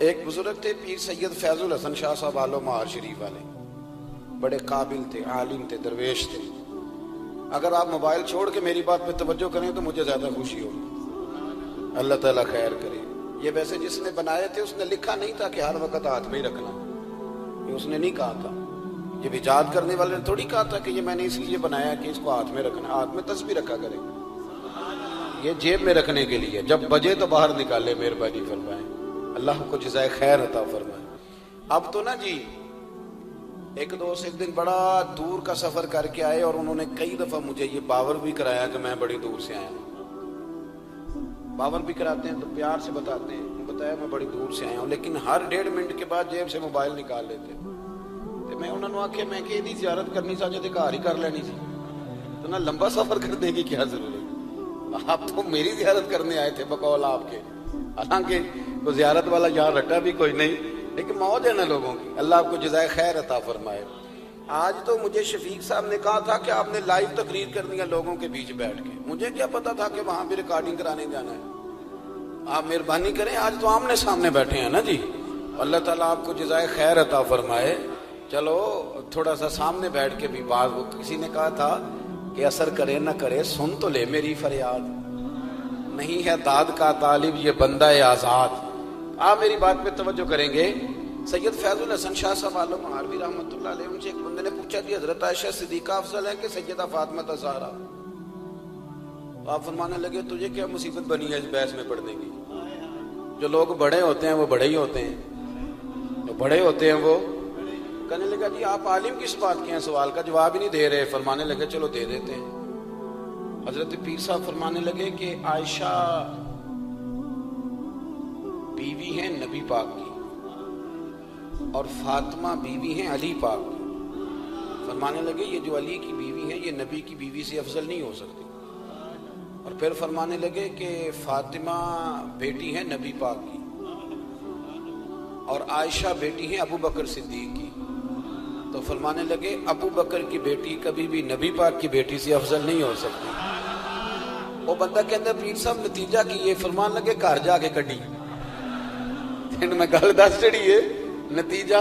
ایک بزرگ تھے پیر سید فیض الحسن شاہ صاحب آلو مہار شریف والے، بڑے قابل تھے، عالم تھے، درویش تھے۔ اگر آپ موبائل چھوڑ کے میری بات پہ توجہ کریں تو مجھے زیادہ خوشی ہوگی، اللہ تعالیٰ خیر کرے۔ یہ ویسے جس نے بنائے تھے اس نے لکھا نہیں تھا کہ ہر وقت ہاتھ میں ہی رکھنا، یہ اس نے نہیں کہا تھا۔ یہ ایجاد کرنے والے نے تھوڑی کہا تھا کہ یہ میں نے اس لیے بنایا کہ اس کو ہاتھ میں رکھنا، ہاتھ میں تسبیح رکھا کرے، یہ جیب میں رکھنے کے لیے، جب بجے تو باہر نکالے، مہربانی فرمائیں، اللہ کو جزائے خیر عطا فرمائے۔ اب تو نا جی ایک دوست ایک دن بڑا دور کا سفر کر کے آئے اور انہوں نے کئی دفعہ مجھے یہ باور بھی کرایا کہ میں بڑی دور سے آیا ہوں۔ باور بھی کراتے ہیں تو پیار سے بتاتے ہیں، بتایا میں بڑی دور سے آیا ہوں، لیکن ہر 1.5 منٹ کے بعد جیب سے موبائل نکال لیتے۔ تو میں انہوں نے آخیا میں کہ یہ زیارت کرنی سا جے گھر ہی کر لینی سی، تو نہ لمبا سفر کرنے کی کیا ضرورت، آپ تو میری زیارت کرنے آئے تھے بقول آپ کے، حالانکہ وہ زیارت والا یہاں رٹا بھی کوئی نہیں، لیکن موج ہے نا لوگوں کی، اللہ آپ کو جزائے خیر عطا فرمائے۔ آج تو مجھے شفیق صاحب نے کہا تھا کہ آپ نے لائیو تقریر کرنی ہے لوگوں کے بیچ بیٹھ کے، مجھے کیا پتا تھا کہ وہاں بھی ریکارڈنگ کرانے جانا ہے۔ آپ مہربانی کریں، آج تو آمنے سامنے بیٹھے ہیں نا جی، اللہ تعالیٰ آپ کو جزائے خیر عطا فرمائے۔ چلو تھوڑا سا سامنے بیٹھ کے بھی بات، کسی نے کہا تھا کہ اثر کرے نہ کرے سن تو لے میری فریاد، نہیں ہے داد کا طالب یہ بندہ آزاد۔ آپ میری بات پہ توجہ کریں گے، سید فیض الحسن شاہ صاحب عالم مہاروی رحمۃ اللہ علیہ، ان سے ایک بندے نے پوچھا کہ حضرت عائشہ صدیقہ افضل ہے کہ سیدہ فاطمہ زہرا؟ آپ فرمانے لگے تجھے کیا مصیبت بنی ہے اس بحث میں پڑھنے کی، جو لوگ بڑے ہوتے ہیں وہ بڑے ہی ہوتے ہیں، جو بڑے ہوتے ہیں وہ۔ کہنے لگا جی آپ عالم کس بات کے ہیں، سوال کا جواب ہی نہیں دے رہے۔ فرمانے لگے چلو دے دیتے ہیں۔ حضرت پیر صاحب فرمانے لگے کہ عائشہ بیوی ہیں نبی پاک کی اور فاطمہ بیوی ہیں علی پاک کی۔ فرمانے لگے یہ جو علی کی بیوی ہیں یہ نبی کی بیوی سے افضل نہیں ہو سکتی۔ اور پھر فرمانے لگے کہ فاطمہ بیٹی ہیں نبی پاک کی اور عائشہ بیٹی ہیں ابو بکر صدیق کی۔ تو فرمانے لگے ابو بکر کی بیٹی کبھی بھی نبی پاک کی بیٹی سے افضل نہیں ہو سکتی۔ وہ بندہ کہتا ہے پیر صاحب نتیجہ کی یہ، فرمان لگے گھر جا کے کڈی میں گل دس چڑی ہے نتیجہ۔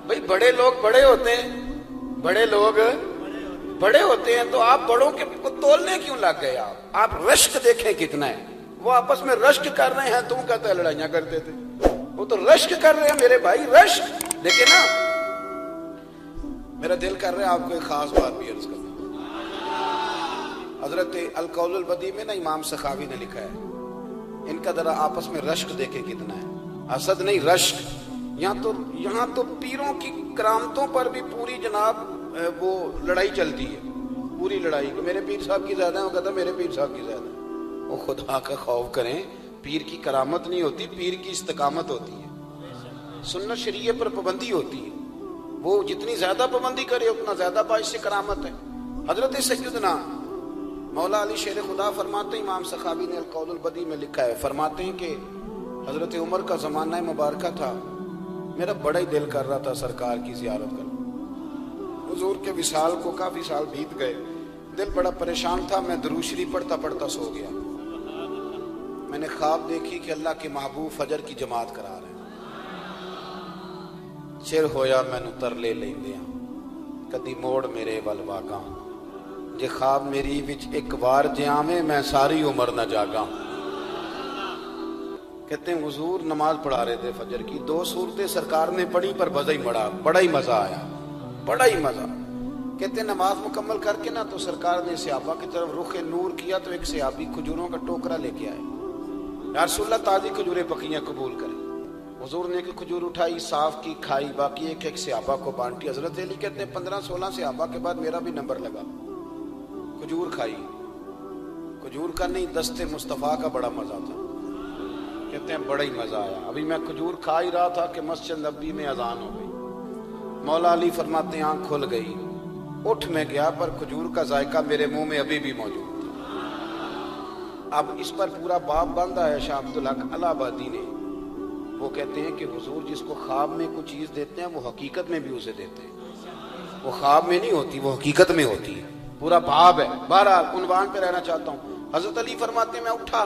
بھئی بڑے لوگ بڑے ہوتے ہیں، بڑے لوگ بڑے ہوتے ہیں، تو آپ بڑوں کے کو تولنے کیوں لگ گئے؟ آپ رشک دیکھیں کتنا ہے، وہ آپس میں رشک کر رہے ہیں، تم کہتے ہیں لڑائیاں کرتے تھے، وہ تو رشک کر رہے ہیں میرے بھائی، رشک۔ دیکھیں نا میرا دل کر رہا ہے آپ کو ایک خاص بات بھی عرض کروں۔ حضرت القول البدیع میں نا امام سخاوی نے لکھا ہے، ان کا ذرا آپس میں رشک دیکھیں کتنا ہے، حسد نہیں رشک۔ یہاں تو پیروں کی کرامتوں پر بھی پوری جناب وہ لڑائی چلتی ہے، پوری لڑائی کہ میرے پیر صاحب کی زیادہ ہے، وہ کہتا میرے پیر صاحب کی زیادہ ہے۔ وہ خدا کا خوف کریں، پیر کی کرامت نہیں ہوتی، پیر کی استقامت ہوتی ہے، سنت شریعت پر پابندی ہوتی ہے، وہ جتنی زیادہ پابندی کرے اتنا زیادہ باعث سے کرامت ہے۔ حضرت سیدنا مولا علی شیر خدا فرماتے ہیں، امام سخاوی نے القول البدیع میں لکھا ہے، فرماتے ہیں کہ حضرت عمر کا زمانہ مبارکہ تھا، میرا بڑا ہی دل کر رہا تھا سرکار کی زیارت کرنا۔ حضور کے وصال کو کافی سال بیت گئے، دل بڑا پریشان تھا، میں درود شریف پڑھتا پڑھتا سو گیا۔ میں نے خواب دیکھی کہ اللہ کے محبوب فجر کی جماعت کرا رہے ہیں، چر ہویا مینوں ترلے لیندیاں کدی موڑ میرے ول واگاں، جے خواب میری وچ ایک وار جے آویں میں ساری عمر نہ جاگاں۔ کہتے ہیں حضور نماز پڑھا رہے تھے فجر کی، 2 سورتیں سرکار نے پڑھی پر بڑا ہی مزہ آیا، بڑا ہی مزہ۔ کہتے ہیں نماز مکمل کر کے نا تو سرکار نے صحابہ کی طرف رخ نور کیا تو ایک صحابی کھجوروں کا ٹوکرا لے کے آئے، یا رسول اللہ تازی کھجوریں پکیاں قبول کریں۔ حضور نے ایک کھجور اٹھائی، صاف کی، کھائی، باقی ایک صحابہ کو بانٹی۔ حضرت علی کہتے ہیں 15-16 صحابہ کے بعد میرا بھی نمبر لگا، کھجور کھائی، کھجور کا نہیں دست مصطفیٰ کا بڑا مزہ تھا۔ کہتے ہیں بڑا ہی مزہ آیا، ابھی میں کھجور کھا ہی رہا تھا کہ مسجد نبوی میں اذان ہو گئی۔ مولا علی فرماتے ہیں آنکھ کھل گئی، اٹھ میں گیا پر کھجور کا ذائقہ میرے منہ میں ابھی بھی موجود تھا۔ اب اس پر پورا باب باندھا ہے شاہ عبدالحق الہ آبادی نے، وہ کہتے ہیں کہ حضور جس کو خواب میں کوئی چیز دیتے ہیں وہ حقیقت میں بھی اسے دیتے ہیں، وہ خواب میں نہیں ہوتی، وہ حقیقت میں ہوتی ہے، پورا باب ہے۔ بہرحال عنوان پہ رہنا چاہتا ہوں، حضرت علی فرماتے ہیں میں اٹھا،